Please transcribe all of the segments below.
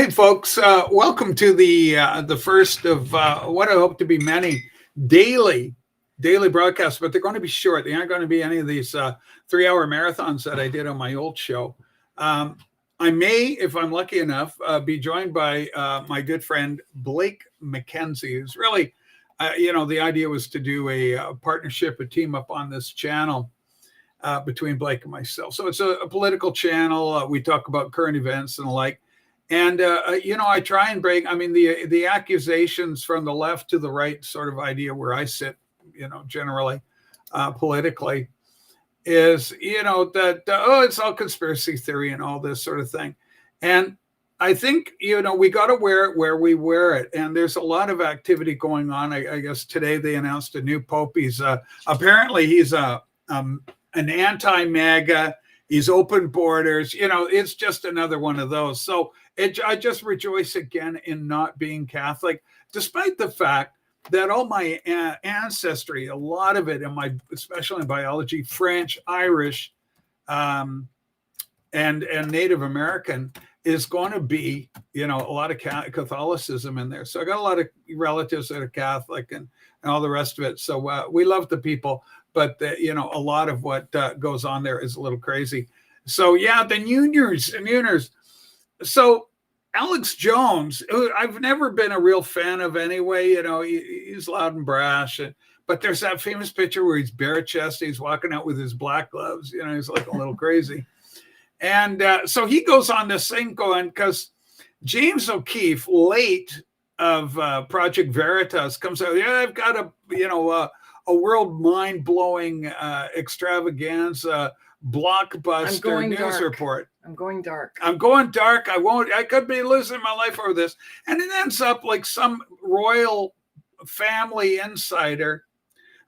Hey, folks! Welcome to the first of what I hope to be many daily broadcasts, but they're going to be short. They aren't going to be any of these 3-hour marathons that I did on my old show. I may, if I'm lucky enough, be joined by my good friend Blake McKenzie, who's really, the idea was to do a partnership, a team up on this channel. Between Blake and myself. So it's a political channel. We talk about current events and the like. And, I try and bring, the accusations from the left to the right sort of idea where I sit, generally politically is, that, it's all conspiracy theory and all this sort of thing. And I think, we got to wear it where we wear it. And there's a lot of activity going on. I guess today they announced a new pope. Apparently he's an anti-MAGA, he's open borders, it's just another one of those. So I just rejoice again in not being Catholic, despite the fact that all my ancestry, a lot of it especially in biology, French, Irish, and Native American is going to be, a lot of Catholicism in there. So I got a lot of relatives that are Catholic and all the rest of it. So we love the people. But, a lot of what goes on there is a little crazy. So, yeah, the Unioners. So Alex Jones, who I've never been a real fan of anyway, he's loud and brash. But there's that famous picture where he's bare-chested, he's walking out with his black gloves. He's like a little crazy. And so he goes on this thing going, because James O'Keefe, late of Project Veritas, comes out, I've got a world mind-blowing extravaganza blockbuster news report. I'm going dark. I could be losing my life over this. And it ends up like some royal family insider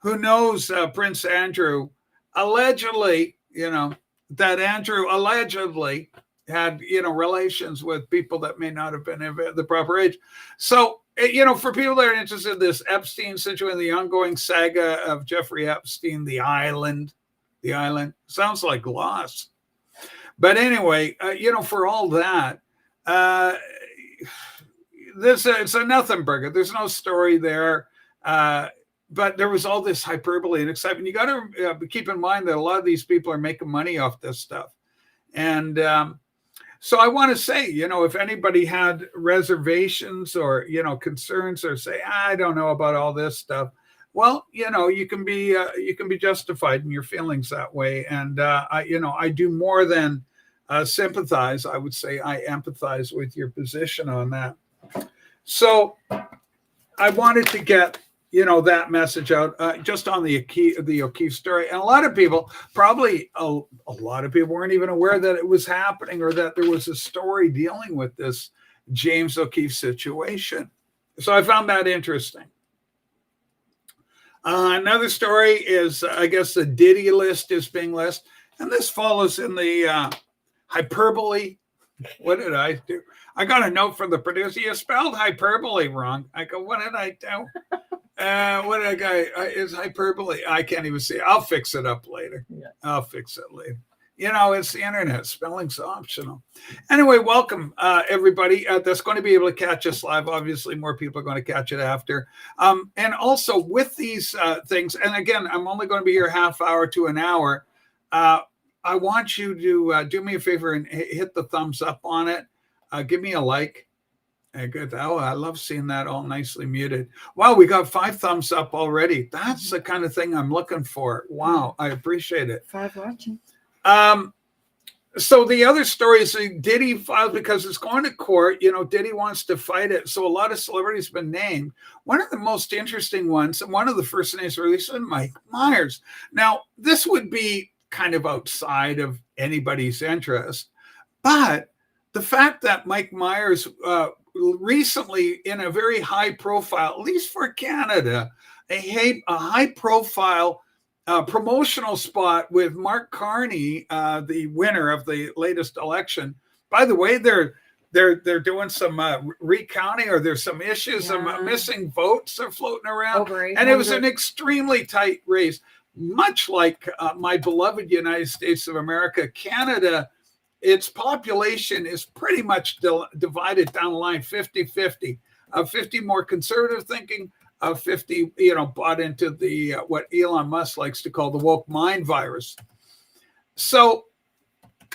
who knows Prince Andrew allegedly, that Andrew allegedly had, relations with people that may not have been of the proper age. So, for people that are interested in this Epstein situation, the ongoing saga of Jeffrey Epstein, the island sounds like Lost. But anyway, for all that, it's a nothing burger. There's no story there. But there was all this hyperbole and excitement. You got to keep in mind that a lot of these people are making money off this stuff. And so I want to say, if anybody had reservations or, concerns or say, I don't know about all this stuff. Well, you can be justified in your feelings that way. And, I do more than sympathize. I would say I empathize with your position on that. So I wanted to get, that message out just on the O'Keefe story. And a lot of people, probably a lot of people weren't even aware that it was happening or that there was a story dealing with this James O'Keefe situation. So I found that interesting. Another story is, I guess, the Diddy list is being listed. And this follows in the hyperbole. What did I do? I got a note from the producer. You spelled hyperbole wrong. I go, what did I do? What did I go? Is hyperbole? I can't even see it. I'll fix it up later. Yeah. I'll fix it later. It's the internet. Spelling's optional. Anyway, welcome, everybody that's going to be able to catch us live. Obviously, more people are going to catch it after. And also with these things, and again, I'm only going to be here half hour to an hour. I want you to do me a favor and hit the thumbs up on it. Give me a like. Good. Oh, I love seeing that all nicely muted. Wow, we got 5 thumbs up already. That's the kind of thing I'm looking for. Wow, I appreciate it. 5 watching. So the other story is Diddy filed because it's going to court. Diddy wants to fight it. So a lot of celebrities have been named. One of the most interesting ones, and one of the first names released, is Mike Myers. Now, this would be kind of outside of anybody's interest, but the fact that Mike Myers recently, in a very high profile, at least for Canada, a high profile promotional spot with Mark Carney, the winner of the latest election. By the way, they're doing some recounting, or there's some issues, some missing votes are floating around, and it was an extremely tight race. Much like my beloved United States of America, Canada its population is pretty much divided down the line 50-50. 50 more conservative thinking, 50, bought into the what Elon Musk likes to call the woke mind virus. So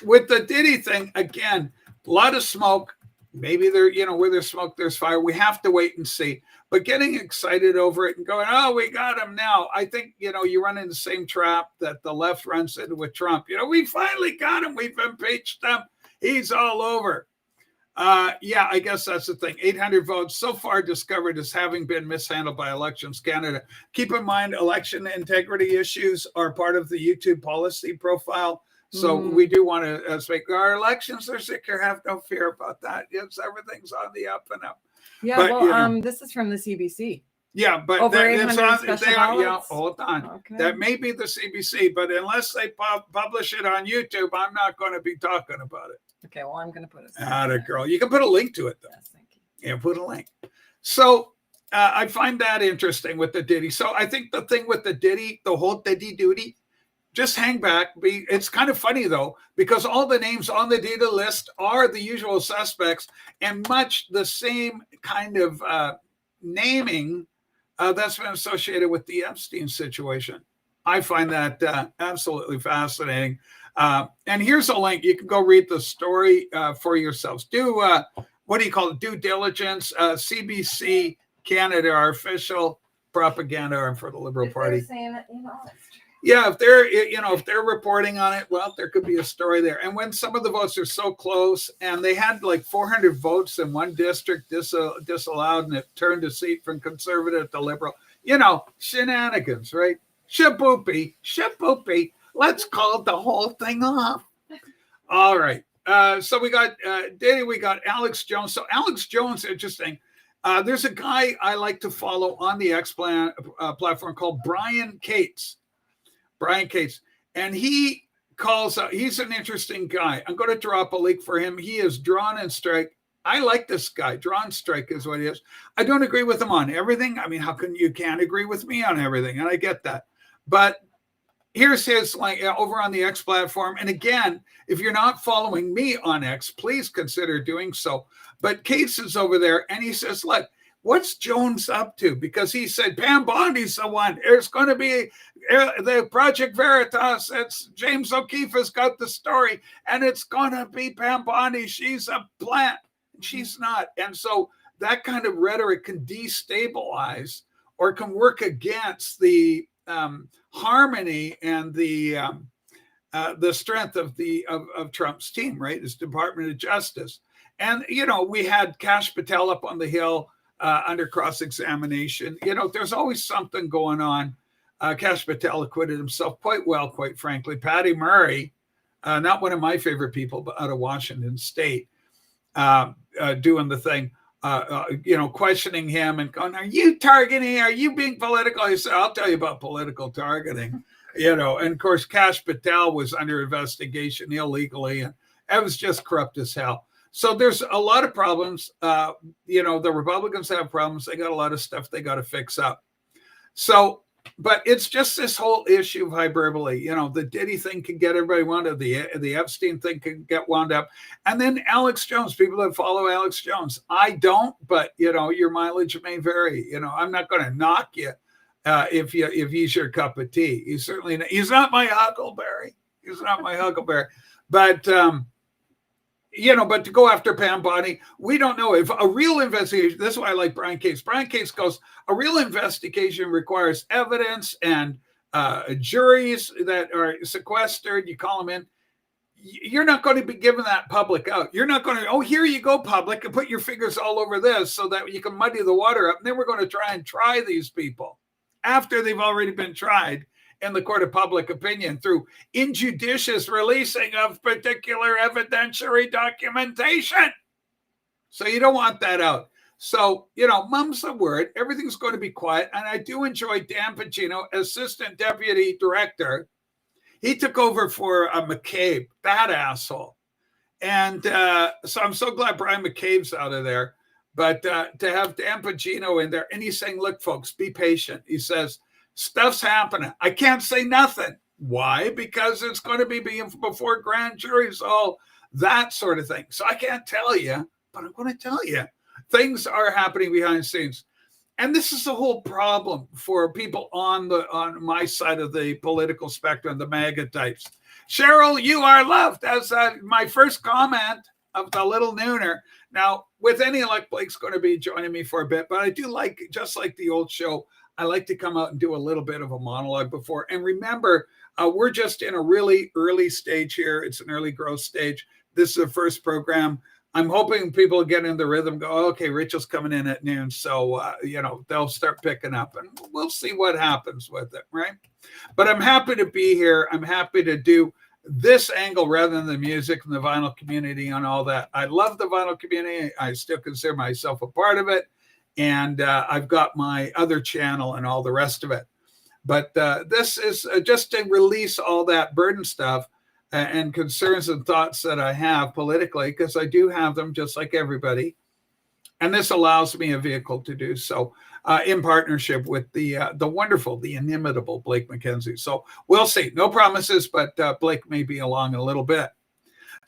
with the Diddy thing, again, a lot of smoke. Maybe there, where there's smoke, there's fire. We have to wait and see. But getting excited over it and going, oh, we got him now. I think, you run into the same trap that the left runs into with Trump. We finally got him. We've impeached him. He's all over. Yeah, I guess that's the thing. 800 votes so far discovered as having been mishandled by Elections Canada. Keep in mind, election integrity issues are part of the YouTube policy profile. So we do want to speak. Our elections are secure. Have no fear about that. Yes, everything's on the up and up. Yeah, but, this is from the CBC. Yeah, but over 800 special ballots? Yeah, hold on. Okay. That may be the CBC, but unless they publish it on YouTube, I'm not going to be talking about it. Okay, well, I'm going to put it. Atta girl. You can put a link to it, though. Yes, thank you. Yeah, put a link. So I find that interesting with the Diddy. So I think the thing with the Diddy, the whole Diddy duty, just hang back. It's kind of funny, though, because all the names on the data list are the usual suspects and much the same kind of naming that's been associated with the Epstein situation. I find that absolutely fascinating. And here's a link. You can go read the story for yourselves. Do, what do you call it? Due diligence. CBC Canada, our official propaganda arm for the Liberal Party. Saying that, Yeah, if they're reporting on it, well, there could be a story there. And when some of the votes are so close, and they had like 400 votes in one district disallowed, and it turned a seat from Conservative to Liberal, shenanigans, right? Shaboopy. Let's call the whole thing off. All right. So we got Diddy, we got Alex Jones. So Alex Jones, interesting. There's a guy I like to follow on the X platform called Brian Cates. And he he's an interesting guy. I'm going to drop a link for him. He is drawn and strike. I like this guy. Drawn strike is what he is. I don't agree with him on everything. I mean, how can you can't agree with me on everything? And I get that. But here's his over on the X platform. And again, if you're not following me on X, please consider doing so. But Cates is over there and he says, look, what's Jones up to? Because he said, Pam Bondi's the one. There's going to be the Project Veritas. It's James O'Keefe has got the story, and it's going to be Pam Bondi. She's a plant. She's not. And so that kind of rhetoric can destabilize or can work against the harmony and the strength of Trump's team, right? His Department of Justice. And, we had Kash Patel up on the Hill under cross-examination. There's always something going on. Kash Patel acquitted himself quite well, quite frankly. Patty Murray, not one of my favorite people, but out of Washington State, doing the thing, questioning him and going, are you targeting? Are you being political? I said, I'll tell you about political targeting. And of course, Kash Patel was under investigation illegally, and it was just corrupt as hell. So there's a lot of problems. The Republicans have problems. They got a lot of stuff they got to fix up. So, but it's just this whole issue of hyperbole. The Diddy thing can get everybody wound up. The Epstein thing can get wound up. And then Alex Jones, people that follow Alex Jones. I don't, but, your mileage may vary. I'm not going to knock you if he's your cup of tea. He's not my huckleberry. He's not my huckleberry. But, but to go after Pam Bondi, we don't know if a real investigation. This is why I like Brian Cates. Brian Cates goes, a real investigation requires evidence and juries that are sequestered. You call them in. You're not going to be giving that public out. You're not going to, here you go, public, and put your fingers all over this so that you can muddy the water up. And then we're going to try these people after they've already been tried in the court of public opinion through injudicious releasing of particular evidentiary documentation. So you don't want that out. So, mum's the word. Everything's going to be quiet. And I do enjoy Dan Pacino, assistant deputy director. He took over for McCabe, that asshole. And so I'm so glad Brian McCabe's out of there. But to have Dan Pacino in there, and he's saying, look, folks, be patient. He says, stuff's happening. I can't say nothing. Why? Because it's going to be before grand juries all that sort of thing. So I can't tell you, but I'm going to tell you. Things are happening behind the scenes. And this is the whole problem for people on my side of the political spectrum, the MAGA types. Cheryl, you are loved. As my first comment of the little nooner. Now, with any luck, Blake's going to be joining me for a bit, but I do like, just like the old show, I like to come out and do a little bit of a monologue before. And remember, we're just in a really early stage here. It's an early growth stage. This is the first program. I'm hoping people get in the rhythm, go, okay, Rachel's coming in at noon. So, they'll start picking up and we'll see what happens with it, right? But I'm happy to be here. I'm happy to do this angle rather than the music and the vinyl community and all that. I love the vinyl community. I still consider myself a part of it. And I've got my other channel and all the rest of it. But this is just to release all that burden stuff and concerns and thoughts that I have politically, because I do have them just like everybody. And this allows me a vehicle to do so in partnership with the wonderful, the inimitable Blake McKenzie. So we'll see. No promises, but Blake may be along in a little bit.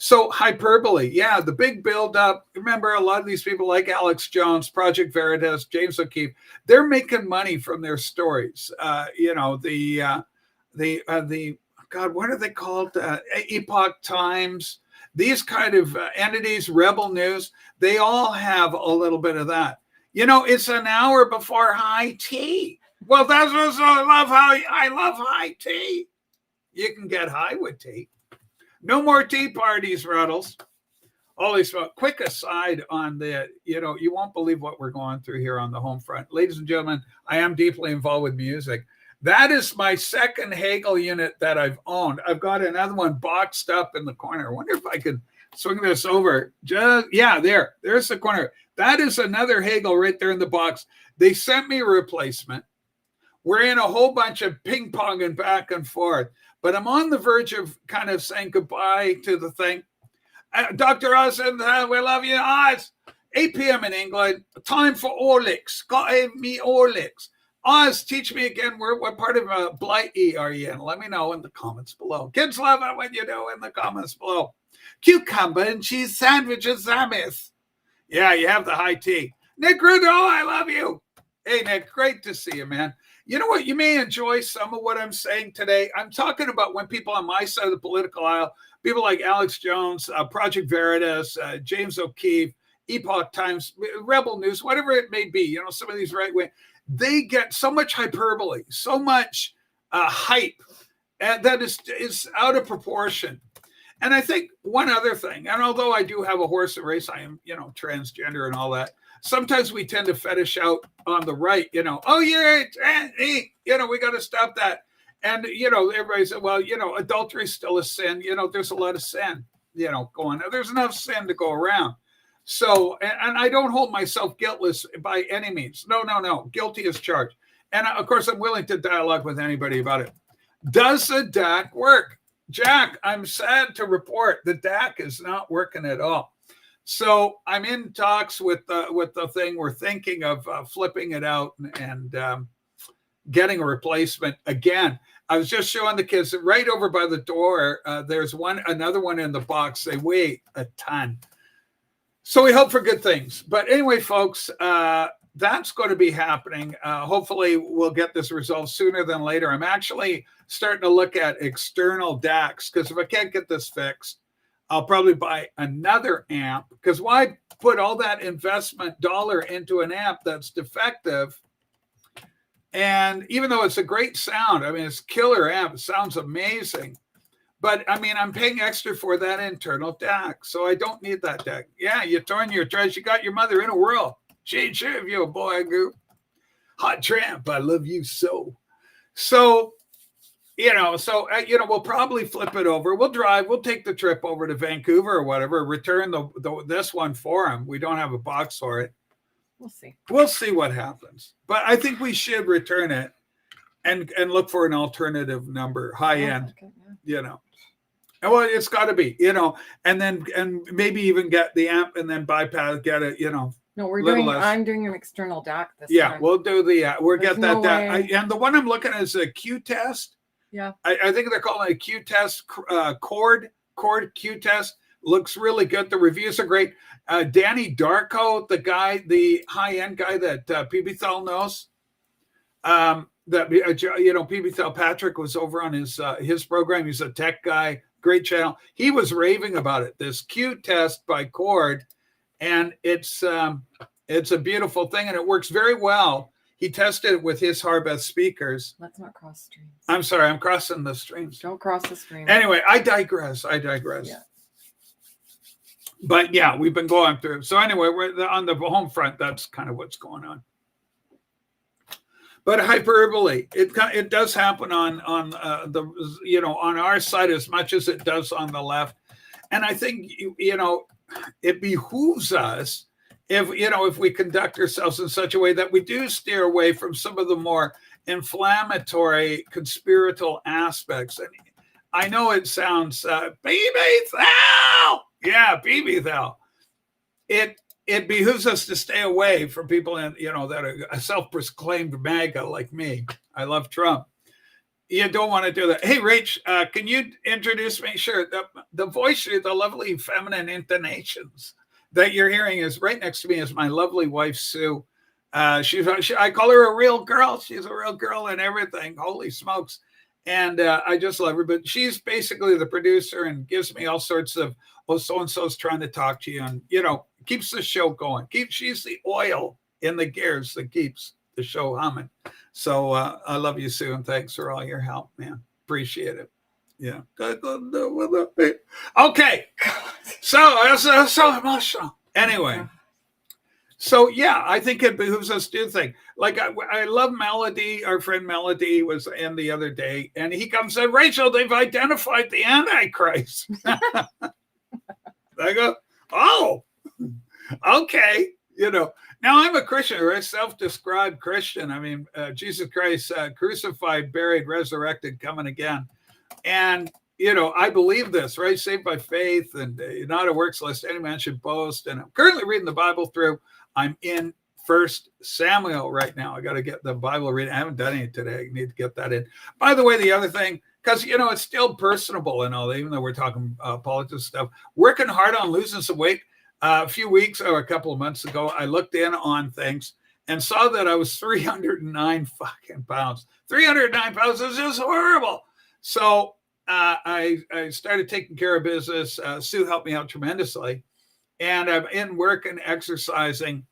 So Hyperbole, yeah, the big build-up. Remember, a lot of these people like Alex Jones, Project Veritas, James O'Keefe, they're making money from their stories. God, what are they called? Epoch Times. These kind of entities, Rebel News, they all have a little bit of that. It's an hour before high tea. Well, that's what I love high tea. You can get high with tea. No more tea parties, Ruddles. Holy smoke. Quick aside on the, you won't believe what we're going through here on the home front. Ladies and gentlemen, I am deeply involved with music. That is my second Hegel unit that I've owned. I've got another one boxed up in the corner. I wonder if I can swing this over. There's the corner. That is another Hegel right there in the box. They sent me a replacement. We're in a whole bunch of ping-ponging back and forth. But I'm on the verge of kind of saying goodbye to the thing. Dr. Oz, we love you, Oz. 8 p.m. in England. Time for Orlicks. Got me Orlicks. Oz, teach me again what part of Blighty are you in? Let me know in the comments below. Kids love it when you know in the comments below. Cucumber and cheese sandwiches, Zamith. Yeah, you have the high tea. Nick Rudo, I love you. Hey, Nick, great to see you, man. You know what? You may enjoy some of what I'm saying today. I'm talking about when people on my side of the political aisle, people like Alex Jones, Project Veritas, James O'Keefe, Epoch Times, Rebel News, whatever it may be, some of these right-wing, they get so much hyperbole, so much hype, and that is out of proportion. And I think one other thing, and although I do have a horse and race, I am, transgender and all that, sometimes we tend to fetish out on the right, oh, you're trans, we got to stop that. And, everybody said, well, adultery is still a sin. There's a lot of sin, going on. There's enough sin to go around. So, and I don't hold myself guiltless by any means. No. Guilty as charged. And of course, I'm willing to dialogue with anybody about it. Does the DAC work? Jack, I'm sad to report the DAC is not working at all. So I'm in talks with the thing. We're thinking of flipping it out and getting a replacement again. I was just showing the kids that right over by the door. There's another one in the box. They weigh a ton. So we hope for good things. But anyway, folks, that's going to be happening. Hopefully we'll get this resolved sooner than later. I'm actually starting to look at external DACs because if I can't get this fixed, I'll probably buy another amp, because why put all that investment dollar into an amp that's defective? And even though it's a great sound, it's killer amp, it sounds amazing. But I'm paying extra for that internal DAC, so I don't need that DAC. Yeah, you torn your dress. You got your mother in a whirl. She ain't sure if you're a boy or girl. Hot tramp, I love you so. So, we'll probably flip it over. We'll drive. We'll take the trip over to Vancouver or whatever. Return this one for him. We don't have a box for it. We'll see. We'll see what happens. But I think we should return it and look for an alternative number, high end. Okay, yeah. Well, it's got to be, and maybe even get the amp and then bypass, get it, No, I'm doing an external DAC this time. Yeah, we'll do get that DAC. And the one I'm looking at is a Q test. Yeah. I think they're calling it a Q test, chord Q test. looks really good. The reviews are great. Danny Darko, the high-end guy that PB Thal knows, PB Thal Patrick was over on his program. He's a tech guy, great channel. He was raving about it. This Q test by Cord, and it's a beautiful thing, and it works very well. He tested it with his Harbeth speakers. Let's not cross streams. I'm sorry, I'm crossing the streams. Don't cross the stream. Anyway, I digress. Yeah. But yeah, we've been going through. So anyway, we're on the home front. That's kind of what's going on. But hyperbole, it does happen on our side as much as it does on the left. And I think it behooves us if we conduct ourselves in such a way that we do steer away from some of the more inflammatory conspiratorial aspects. And I know it sounds BB Thal. Yeah, BB Thal. It behooves us to stay away from people that are self-proclaimed MAGA like me. I love Trump. You don't want to do that. Hey, Rach, can you introduce me? Sure. The voice, the lovely feminine intonations that you're hearing is right next to me is my lovely wife, Sue. I call her a real girl. She's a real girl and everything. Holy smokes. And I just love her. But she's basically the producer and gives me all sorts of, so-and-so's trying to talk to you. And, keeps the show going. She's the oil in the gears that keeps the show humming. So I love you, Sue, and thanks for all your help, man. Appreciate it. Yeah. Okay. So emotional. Anyway. So yeah, I think it behooves us to do things. Like I love Melody. Our friend Melody was in the other day, and he comes and said, Rachel, they've identified the Antichrist. I go, oh, okay. Now I'm a Christian, or a self-described Christian. I mean, Jesus Christ, crucified, buried, resurrected, coming again. And, I believe this, right? Saved by faith and not a works lest any man should boast. And I'm currently reading the Bible through. I'm in 1 Samuel right now. I got to get the Bible reading. I haven't done it today. I need to get that in. By the way, the other thing, because, it's still personable and all, even though we're talking politics stuff, working hard on losing some weight. A few weeks or a couple of months ago, I looked in on things and saw that I was 309 fucking pounds. 309 pounds is just horrible. So I started taking care of business. Sue helped me out tremendously. And I'm in work and exercising.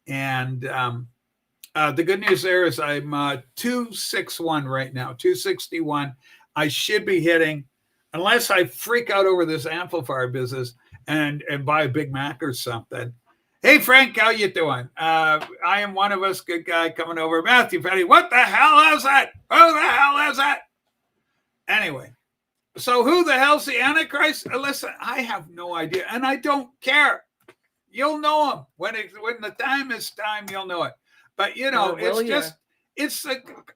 And the good news there is I'm 261 right now, 261. I should be hitting, unless I freak out over this amplifier business and buy a Big Mac or something. Hey, Frank, how you doing? I am one of us, good guy coming over. Matthew Petty, what the hell is that? Who the hell is that? Anyway, so who the hell's the Antichrist? Listen, I have no idea, and I don't care. You'll know him. When the time is time, you'll know it. But,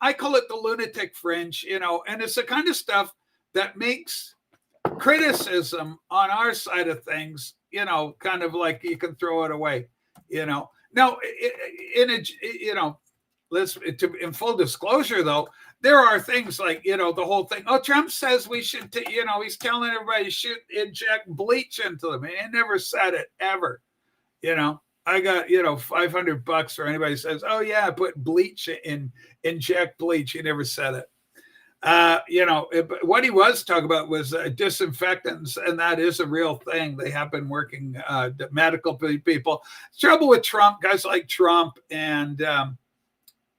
I call it the lunatic fringe, and it's the kind of stuff that makes criticism on our side of things, kind of like you can throw it away, Now, in full disclosure, though, there are things like, the whole thing. Oh, Trump says we should, he's telling everybody should inject bleach into them. And he never said it ever, I got, $500 for anybody who says, oh, yeah, I put bleach inject bleach. He never said it. What he was talking about was disinfectants, and that is a real thing. They have been working, medical people. Trouble with Trump, guys like Trump, and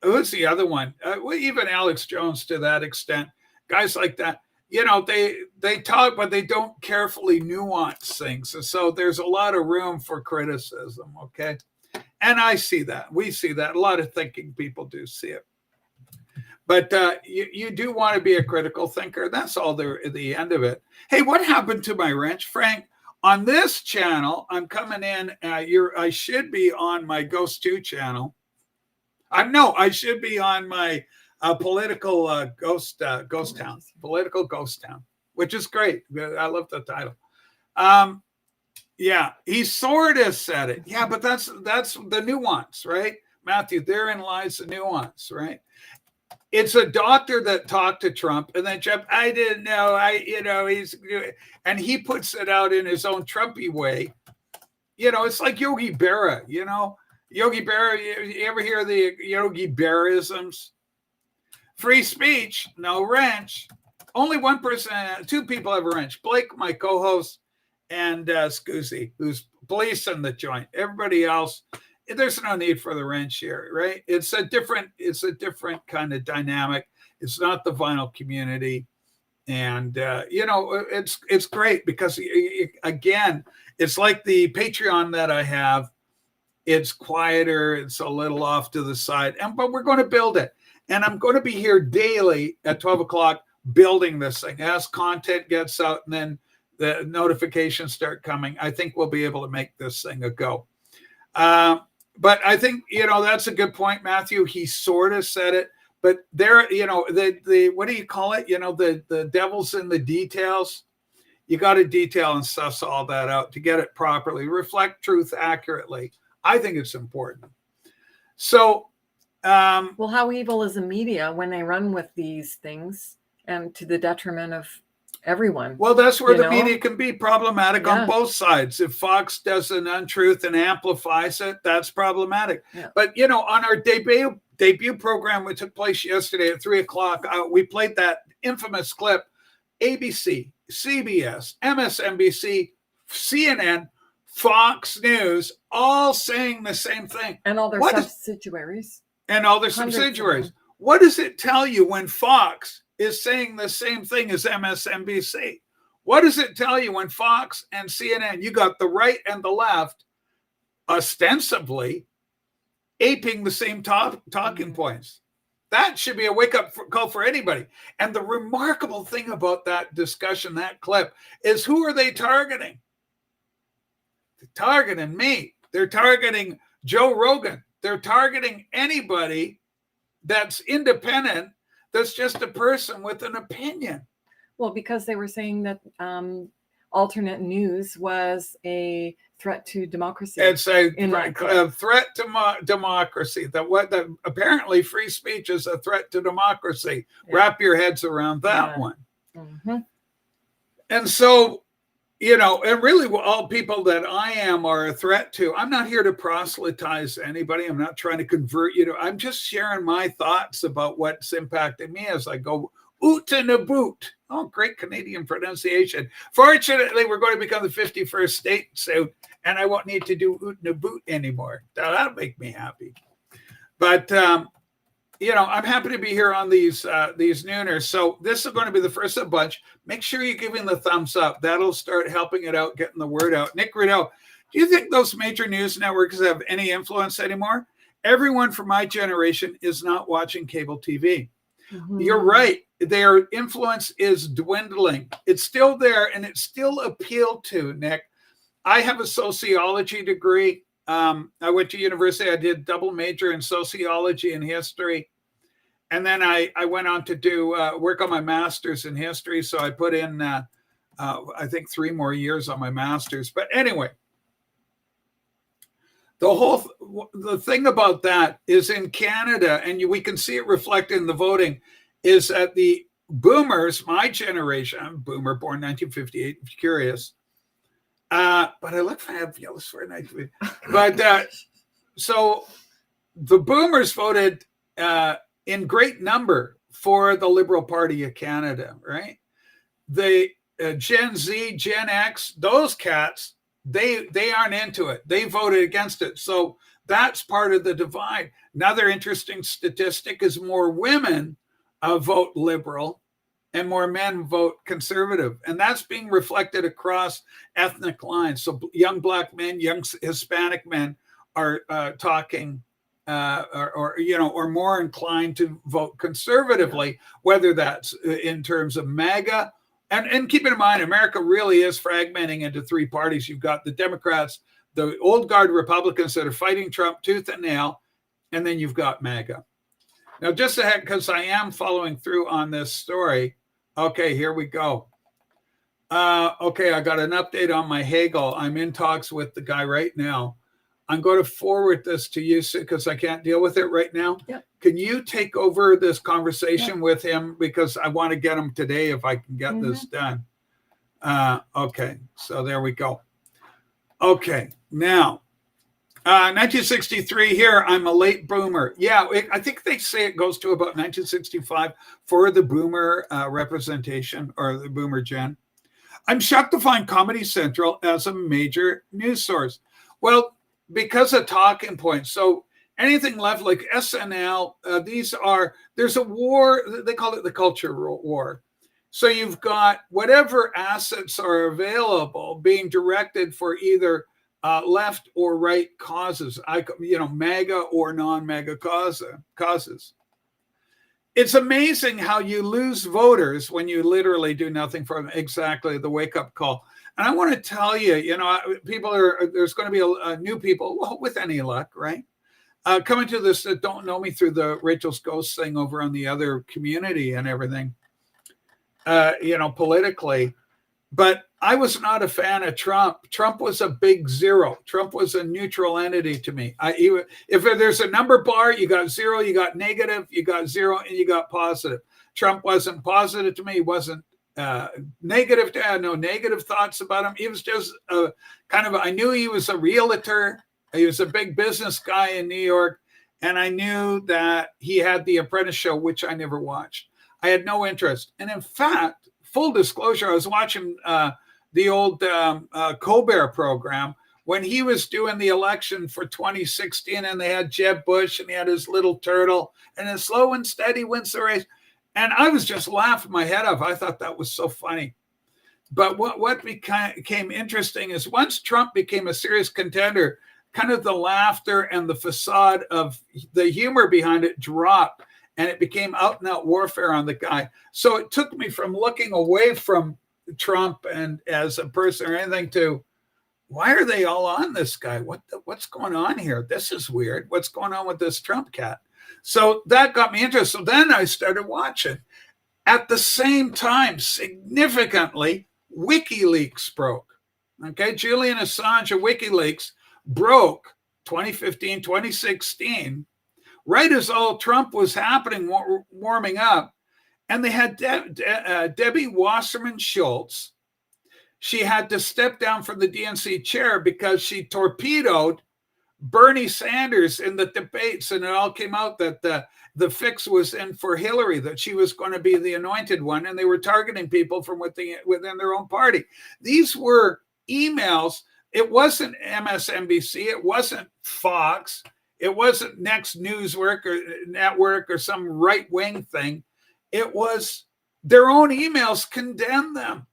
who's the other one? Even Alex Jones to that extent. Guys like that, they talk, but they don't carefully nuance things. So there's a lot of room for criticism, okay? And I see that. We see that. A lot of thinking people do see it. But you do want to be a critical thinker. That's all the end of it. Hey, what happened to my wrench, Frank? On this channel, I'm coming in. I should be on my Ghost 2 channel. I should be on my political ghost town, political ghost town, which is great. I love the title. Yeah, he sort of said it. Yeah, but that's the nuance, right, Matthew? Therein lies the nuance, right? It's a doctor that talked to Trump, and then Trump, I didn't know, and he puts it out in his own Trumpy way. It's like Yogi Berra, Yogi Berra, you ever hear the Yogi Berraisms? Free speech, no wrench. Only one person, two people have a wrench. Blake, my co-host, and Scoozy, who's policing the joint. Everybody else, there's no need for the wrench here, right? It's a different kind of dynamic. It's not the vinyl community. And, it's great because, again, it's like the Patreon that I have. It's quieter. It's a little off to the side, but we're going to build it. And I'm going to be here daily at 12 o'clock building this thing. As content gets out and then the notifications start coming, I think we'll be able to make this thing a go. But I think, that's a good point, Matthew. He sort of said it, but there, the what do you call it? The devil's in the details. You got to detail and suss all that out to get it properly, reflect truth accurately. I think it's important. So, well, how evil is the media when they run with these things and to the detriment of everyone? Well, that's where the media can be problematic on both sides. If Fox does an untruth and amplifies it, that's problematic. Yeah. But, on our debut program, which took place yesterday at 3 o'clock, we played that infamous clip, ABC, CBS, MSNBC, CNN, Fox News, all saying the same thing. And all their subsidiaries. What does it tell you when Fox is saying the same thing as MSNBC? What does it tell you when Fox and CNN, you got the right and the left, ostensibly aping the same talking points? That should be a wake-up call for anybody. And the remarkable thing about that discussion, that clip, is who are they targeting? They're targeting me. They're targeting Joe Rogan. They're targeting anybody that's independent, that's just a person with an opinion. Well, because they were saying that alternate news was a threat to democracy. It's a threat to democracy. That apparently free speech is a threat to democracy. Yeah. Wrap your heads around that one. Mm-hmm. And so, and really all people that I am are a threat to. I'm not here to proselytize anybody. I'm not trying to convert you. I'm just sharing my thoughts about what's impacting me as I go oot and a boot. Oh, great Canadian pronunciation. Fortunately, we're going to become the 51st state soon, and I won't need to do oot and a boot anymore. That'll make me happy. But, I'm happy to be here on these nooners. So this is going to be the first of a bunch. Make sure you're giving the thumbs up. That'll start helping it out, getting the word out. Nick Rideau, do you think those major news networks have any influence anymore? Everyone from my generation is not watching cable TV. Mm-hmm. You're right. Their influence is dwindling. It's still there, and it's still appealed to, Nick. I have a sociology degree. I went to university. I did double major in sociology and history. And then I went on to do work on my master's in history. So I put in, I think, 3 more years on my master's. But anyway, the thing about that is in Canada, and we can see it reflected in the voting, is that the boomers, my generation, I'm a boomer, born 1958, if you're curious. But I look fabulous for 1958. But so the boomers voted in great number for the Liberal Party of Canada, right? The Gen Z, Gen X, those cats, they aren't into it. They voted against it. So that's part of the divide. Another interesting statistic is more women vote Liberal and more men vote Conservative. And that's being reflected across ethnic lines. So young Black men, young Hispanic men are talking or more inclined to vote conservatively, whether that's in terms of MAGA. And keep in mind, America really is fragmenting into 3 parties. You've got the Democrats, the old guard Republicans that are fighting Trump tooth and nail, and then you've got MAGA. Now, just ahead, because I am following through on this story. Okay, here we go. Okay, I got an update on my Hegel. I'm in talks with the guy right now. I'm going to forward this to you because I can't deal with it right now. Yep. Can you take over this conversation with him? Because I want to get him today if I can get this done. Okay, so there we go. Okay, now, 1963 here, I'm a late boomer. Yeah, I think they say it goes to about 1965 for the boomer representation or the boomer gen. I'm shocked to find Comedy Central as a major news source. Well, because of talking points. So anything left like SNL, there's a war, they call it the culture war. So you've got whatever assets are available being directed for either left or right causes, MAGA or non-MAGA causes. It's amazing how you lose voters when you literally do nothing for them. Exactly, the wake-up call. And I want to tell you, there's going to be new people, well, with any luck, right? Coming to this that don't know me through the Rachel's Ghost thing over on the other community and everything, politically. But I was not a fan of Trump. Trump was a big zero. Trump was a neutral entity to me. If there's a number bar, you got zero, you got negative, you got zero, and you got positive. Trump wasn't positive to me. He wasn't negative. I had no negative thoughts about him. He was just I knew he was a realtor. He was a big business guy in New York. And I knew that he had the Apprentice show, which I never watched. I had no interest. And in fact, full disclosure, I was watching the old Colbert program when he was doing the election for 2016, and they had Jeb Bush, and he had his little turtle, and then slow and steady wins the race. And I was just laughing my head off. I thought that was so funny. But what became interesting is once Trump became a serious contender, kind of the laughter and the facade of the humor behind it dropped. And it became out and out warfare on the guy. So it took me from looking away from Trump and as a person or anything to, why are they all on this guy? What's going on here? This is weird. What's going on with this Trump cat? So that got me interested. So then I started watching. At the same time, significantly, WikiLeaks broke. Okay, Julian Assange of WikiLeaks broke 2015, 2016. Right as all Trump was happening, warming up, and they had Debbie Wasserman Schultz. She had to step down from the DNC chair because she torpedoed Bernie Sanders in the debates, and it all came out that the fix was in for Hillary, that she was going to be the anointed one, and they were targeting people from within their own party. These were emails. It wasn't MSNBC. It wasn't Fox. It wasn't Next Network or some right-wing thing. It was their own emails condemned them.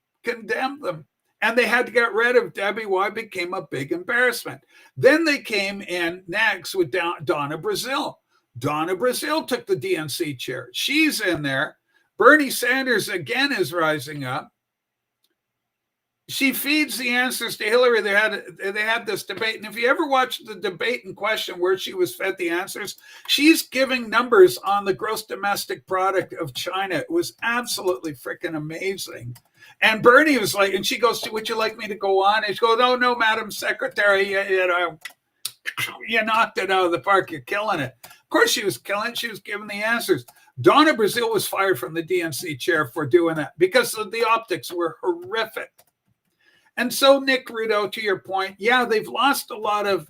And they had to get rid of Debbie. Why? It became a big embarrassment. Then they came in next with Donna Brazile. Donna Brazile took the DNC chair. She's in there. Bernie Sanders again is rising up. She feeds the answers to Hillary. They had this debate. And if you ever watch the debate in question where she was fed the answers, she's giving numbers on the gross domestic product of China. It was absolutely freaking amazing. And Bernie was like, and she goes, would you like me to go on? And she goes, oh, no, Madam Secretary, you knocked it out of the park. You're killing it. Of course she was killing it. She was giving the answers. Donna Brazile was fired from the DNC chair for doing that because the optics were horrific. And so, Nick Rudo, to your point, yeah, they've lost a lot of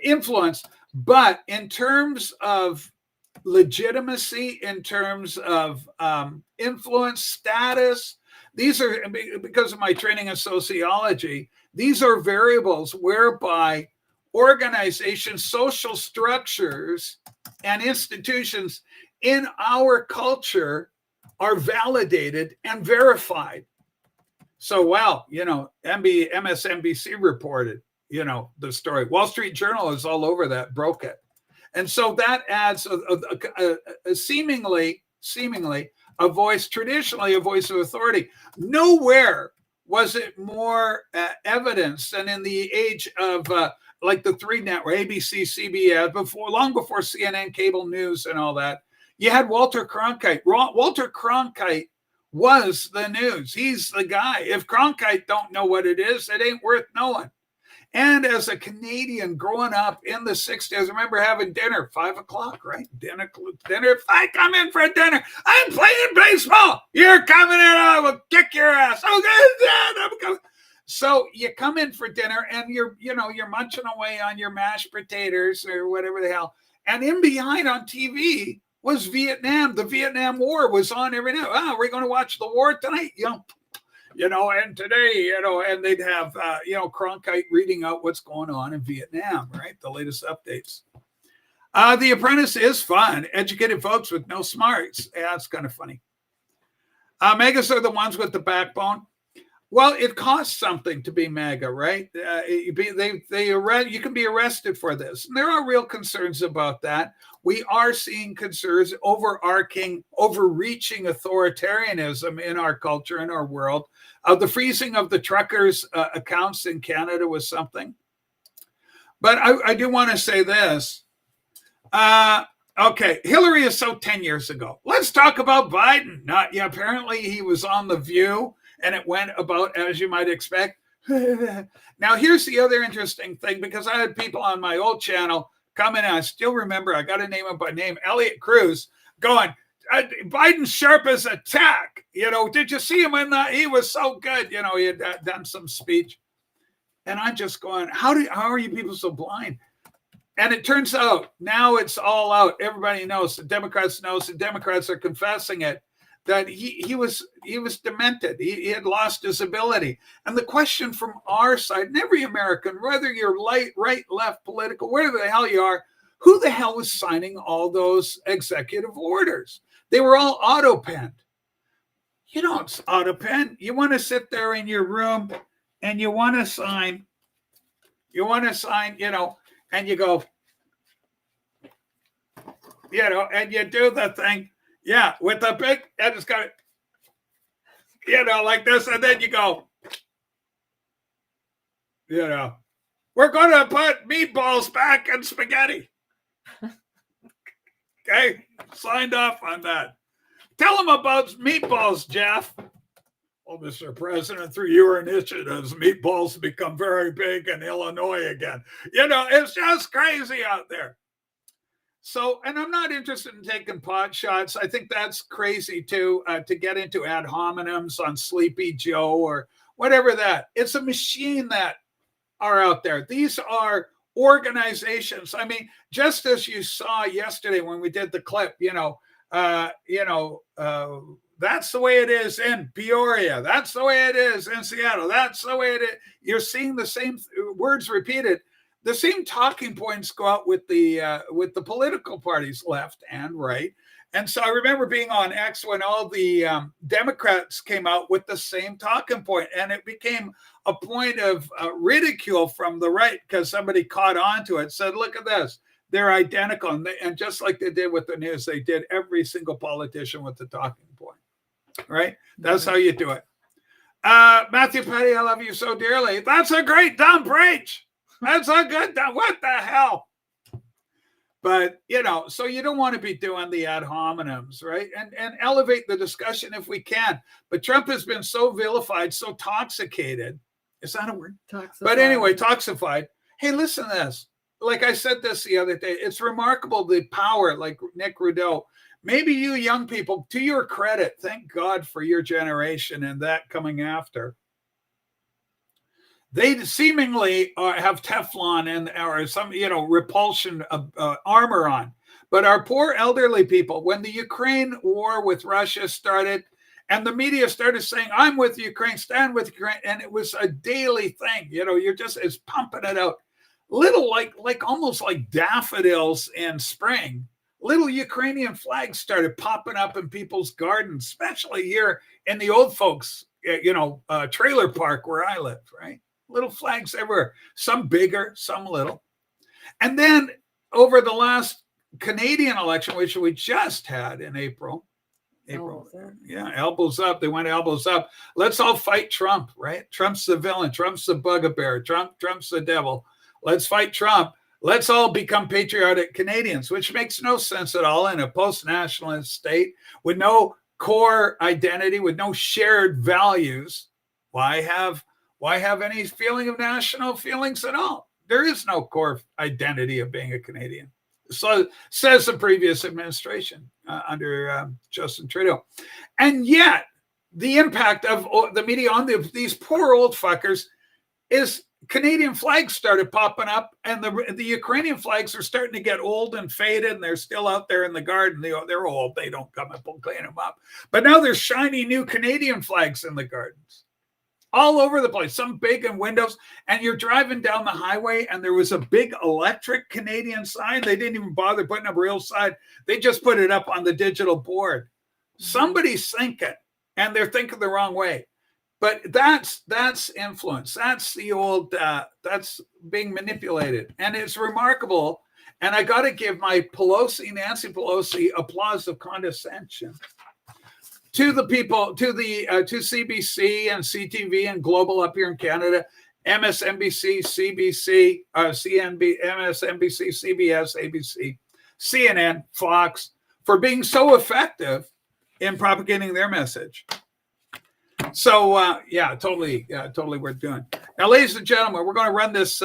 influence, but in terms of legitimacy, in terms of influence, status, these are, because of my training in sociology, these are variables whereby organizations, social structures, and institutions in our culture are validated and verified. So, wow, MSNBC reported, the story. Wall Street Journal is all over that, broke it. And so that adds a seemingly a voice, traditionally a voice of authority. Nowhere was it more evidence than in the age of like the three network, ABC, CBS, long before CNN, cable news and all that. You had Walter Cronkite. Walter Cronkite was the news. He's the guy. If Cronkite don't know what it is, it ain't worth knowing. And as a Canadian growing up in the 60s, I remember having dinner, 5 o'clock, right? Dinner. If I come in for dinner, I'm playing baseball. You're coming in, I will kick your ass. Okay, Dad, I'm coming. So you come in for dinner and you're munching away on your mashed potatoes or whatever the hell. And in behind on TV was Vietnam. The Vietnam War was on every night. Oh, we're going to watch the war tonight. And today, and they'd have, Cronkite reading out what's going on in Vietnam, right? The latest updates. The Apprentice is fun. Educated folks with no smarts. Yeah, it's kind of funny. Megas are the ones with the backbone. Well, it costs something to be MAGA, right? You can be arrested for this. And there are real concerns about that. We are seeing concerns overreaching authoritarianism in our culture, in our world. The freezing of the truckers' accounts in Canada was something. But I do want to say this. Okay, Hillary is so 10 years ago. Let's talk about Biden. Apparently he was on The View. And it went about as you might expect. Now, here's the other interesting thing, because I had people on my old channel come in, and I still remember, I got to name him by name, Elliot Cruz, going, Biden's sharp as a tack. Did you see him in that? He was so good. He had done some speech. And I'm just going, how are you people so blind? And it turns out now it's all out. Everybody knows. The Democrats knows. The Democrats are confessing it. That he was demented. He had lost his ability. And the question from our side, and every American, whether you're right, left, political, wherever the hell you are, who the hell was signing all those executive orders? They were all auto-penned. You don't auto-pen. You want to sit there in your room and you want to sign, and you go, and you do the thing. Yeah, with the big, I just got it, like this, and then you go, we're going to put meatballs back in spaghetti. Okay, signed off on that. Tell them about meatballs, Jeff. Well, Mr. President, through your initiatives, meatballs become very big in Illinois again. It's just crazy out there. So, and I'm not interested in taking pot shots. I think that's crazy too, to get into ad hominems on Sleepy Joe or whatever that. It's a machine that are out there. These are organizations. I mean, just as you saw yesterday when we did the clip, that's the way it is in Peoria. That's the way it is in Seattle. That's the way it is. You're seeing the same words repeated. The same talking points go out with the political parties, left and right. And so I remember being on X when all the Democrats came out with the same talking point, and it became a point of ridicule from the right because somebody caught on to it, said, look at this. They're identical. And just like they did with the news, they did every single politician with the talking point, right? That's how you do it. Matthew Petty, I love you so dearly. That's a great dumb preach. That's a good, what the hell? But, so you don't want to be doing the ad hominems, right? And elevate the discussion if we can. But Trump has been so vilified, so toxicated. Is that a word? Toxified. But anyway, toxified. Hey, listen to this. Like I said this the other day, it's remarkable the power, like Nick Rudeau. Maybe you young people, to your credit, thank God for your generation and that coming after. They seemingly have Teflon and or some, repulsion armor on. But our poor elderly people, when the Ukraine war with Russia started and the media started saying, I'm with Ukraine, stand with Ukraine. And it was a daily thing. It's pumping it out. Little like almost like daffodils in spring. Little Ukrainian flags started popping up in people's gardens, especially here in the old folks, trailer park where I live, right? Little flags everywhere, some bigger, some little. And then over the last Canadian election, which we just had in April, elbows up. They went elbows up. Let's all fight Trump, right? Trump's the villain. Trump's the bugbear. Trump's the devil. Let's fight Trump. Let's all become patriotic Canadians, which makes no sense at all in a post-nationalist state with no core identity, with no shared values. Why have Why have any feeling of national feelings at all? There is no core identity of being a Canadian. So says the previous administration under Justin Trudeau. And yet, the impact of the media on these poor old fuckers is Canadian flags started popping up, and the Ukrainian flags are starting to get old and faded, and they're still out there in the garden. They're old. They don't come up and clean them up. But now there's shiny new Canadian flags in the gardens all over the place, some big in windows. And you're driving down the highway, and there was a big electric Canadian sign. They didn't even bother putting up a real sign. They just put it up on the digital board. Somebody's thinking, and they're thinking the wrong way. But that's influence. That's the old, that's being manipulated. And it's remarkable. And I got to give my Nancy Pelosi, applause of condescension to the people, to CBC and CTV and Global up here in Canada, MSNBC, CBC, MSNBC, CBS, ABC, CNN, Fox, for being so effective in propagating their message. So totally worth doing. Now, ladies and gentlemen, we're going to run this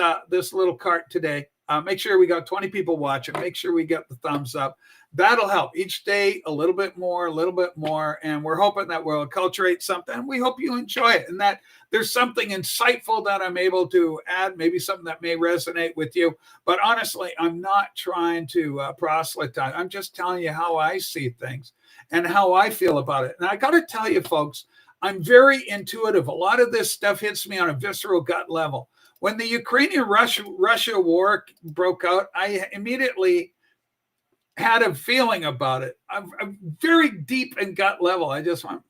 little cart today. Make sure we got 20 people watching. Make sure we get the thumbs up. That'll help each day a little bit more. And we're hoping that we'll acculturate something. We hope you enjoy it and that there's something insightful that I'm able to add, maybe something that may resonate with you. But honestly, I'm not trying to proselytize. I'm just telling you how I see things and how I feel about it. And I got to tell you, folks, I'm very intuitive. A lot of this stuff hits me on a visceral gut level. When the Ukrainian-Russia war broke out, I immediately had a feeling about it. I'm very deep in gut level. I just went,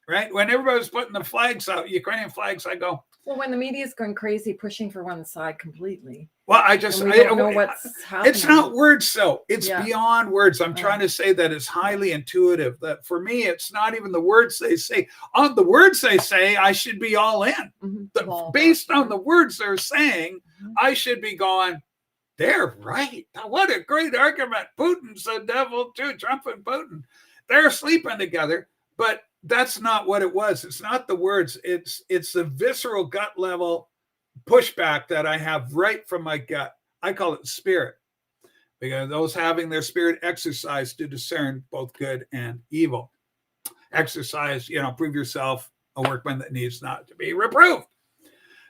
right? When everybody was putting the flags out, Ukrainian flags, I go. Well, when the media is going crazy, pushing for one side completely. Well, I don't know what's happening. It's not words, though. It's beyond words. I'm trying to say that it's highly intuitive. That for me, it's not even the words they say. On the words they say, I should be all in. Based on the words they're saying, I should be going, they're right. What a great argument. Putin's the devil too. Trump and Putin. They're sleeping together. But that's not what it was. It's not the words. It's the visceral gut level pushback that I have right from my gut. I call it spirit, because those having their spirit exercised to discern both good and evil. Exercise, prove yourself a workman that needs not to be reproved.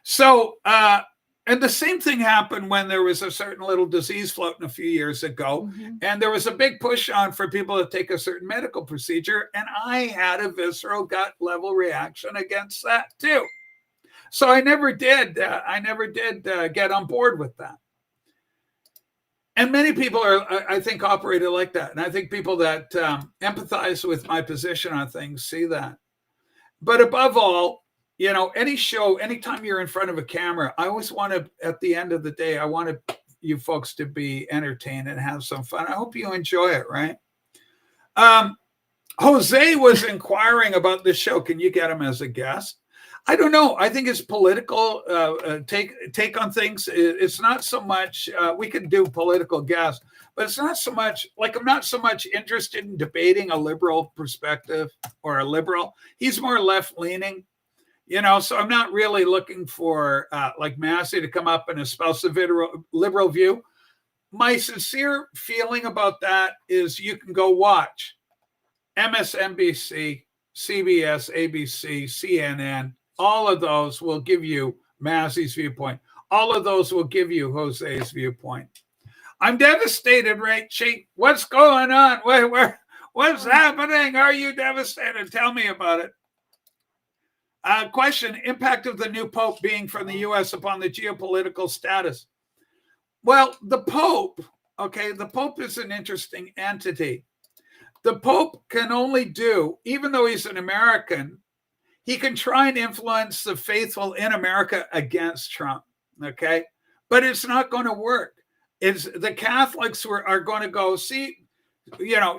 So, and the same thing happened when there was a certain little disease floating a few years ago, and there was a big push on for people to take a certain medical procedure, and I had a visceral gut level reaction against that too. So I never did get on board with that. And many people I think, operated like that. And I think people that empathize with my position on things see that. But above all, any show, anytime you're in front of a camera, I always want to, at the end of the day, I want you folks to be entertained and have some fun. I hope you enjoy it, right? Jose was inquiring about this show. Can you get him as a guest? I don't know. I think it's political take on things. It's not so much, we can do political guests, but it's not so much, like I'm not so much interested in debating a liberal perspective or a liberal. He's more left-leaning, so I'm not really looking for like Massey to come up and espouse a liberal view. My sincere feeling about that is you can go watch MSNBC, CBS, ABC, CNN. All of those will give you Massey's viewpoint. All of those will give you Jose's viewpoint. I'm devastated, Rachel. What's going on? What's happening? Are you devastated? Tell me about it. Question, impact of the new Pope being from the U.S. upon the geopolitical status. Well, the Pope is an interesting entity. The Pope can only do, even though he's an American, he can try and influence the faithful in America against Trump, okay? But it's not going to work. It's the Catholics are going to go,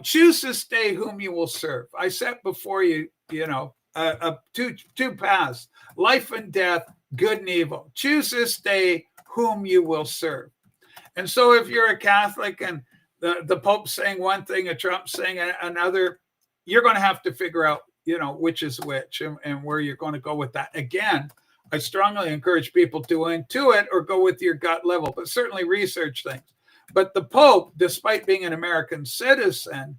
choose this day whom you will serve. I set before you, two paths, life and death, good and evil. Choose this day whom you will serve. And so if you're a Catholic and the Pope's saying one thing and Trump's saying another, you're going to have to figure out, which is which and where you're going to go with that. Again, I strongly encourage people to intuit or go with your gut level, but certainly research things. But the Pope, despite being an American citizen,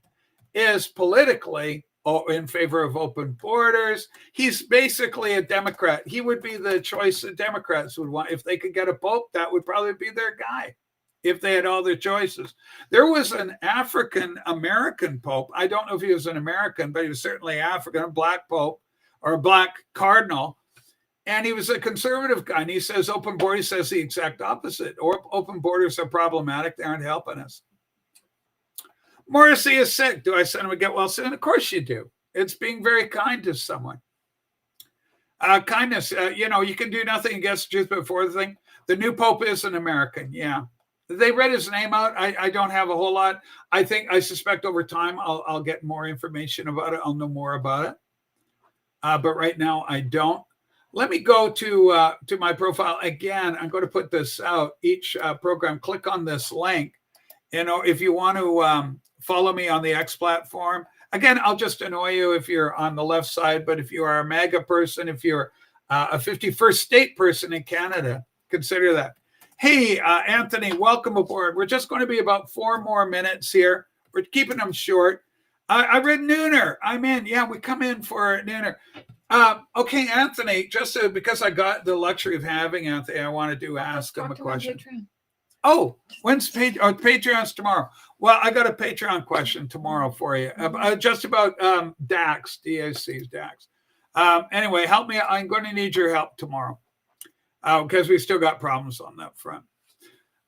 is politically in favor of open borders. He's basically a Democrat. He would be the choice that Democrats would want. If they could get a Pope, that would probably be their guy if they had all their choices. There was an African-American Pope. I don't know if he was an American, but he was certainly African, a black Pope or a black cardinal. And he was a conservative guy. And he says open borders, says the exact opposite. Or open borders are problematic. They aren't helping us. Morrissey is sick. Do I send him a get well soon? Of course you do. It's being very kind to someone. Kindness, you can do nothing against truth before the thing. The new Pope is an American. Yeah. They read his name out. I don't have a whole lot. I suspect over time I'll get more information about it. I'll know more about it. But right now I don't. Let me go to my profile again. I'm going to put this out each program. Click on this link. If you want to follow me on the X platform, again, I'll just annoy you if you're on the left side. But if you are a MAGA person, if you're a 51st state person in Canada, consider that. Hey, Anthony, welcome aboard. We're just going to be about 4 more minutes here. We're keeping them short. I read Nooner. I'm in. Yeah, we come in for Nooner. Okay, Anthony, just because I got the luxury of having Anthony, I wanted to ask him a question. Oh, when's Patreon's tomorrow? Well, I got a Patreon question tomorrow for you, just about DAX, DAC's DAX. Anyway, help me. I'm going to need your help tomorrow because we still got problems on that front.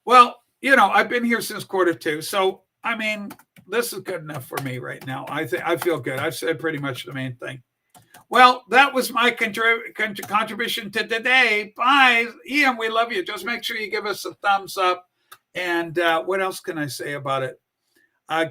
Well, I've been here since Q2, so I mean, this is good enough for me right now. I feel good. I've said pretty much the main thing. Well, that was my contribution to today. Bye. Ian, we love you. Just make sure you give us a thumbs up. And what else can I say about it?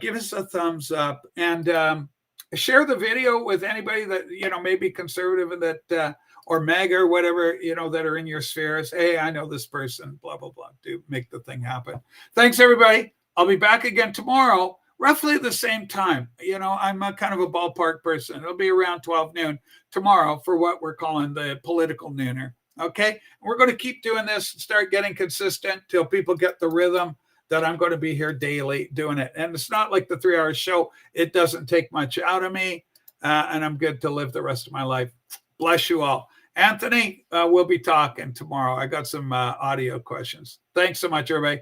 Give us a thumbs up and share the video with anybody that, may be conservative and that, or MAGA or whatever, that are in your spheres. Hey, I know this person, blah, blah, blah. Do make the thing happen. Thanks, everybody. I'll be back again tomorrow. Roughly the same time. I'm a kind of a ballpark person. It'll be around 12 noon tomorrow for what we're calling the political nooner. Okay. We're going to keep doing this and start getting consistent till people get the rhythm that I'm going to be here daily doing it. And it's not like the 3-hour show. It doesn't take much out of me. And I'm good to live the rest of my life. Bless you all. Anthony, we'll be talking tomorrow. I got some audio questions. Thanks so much, everybody.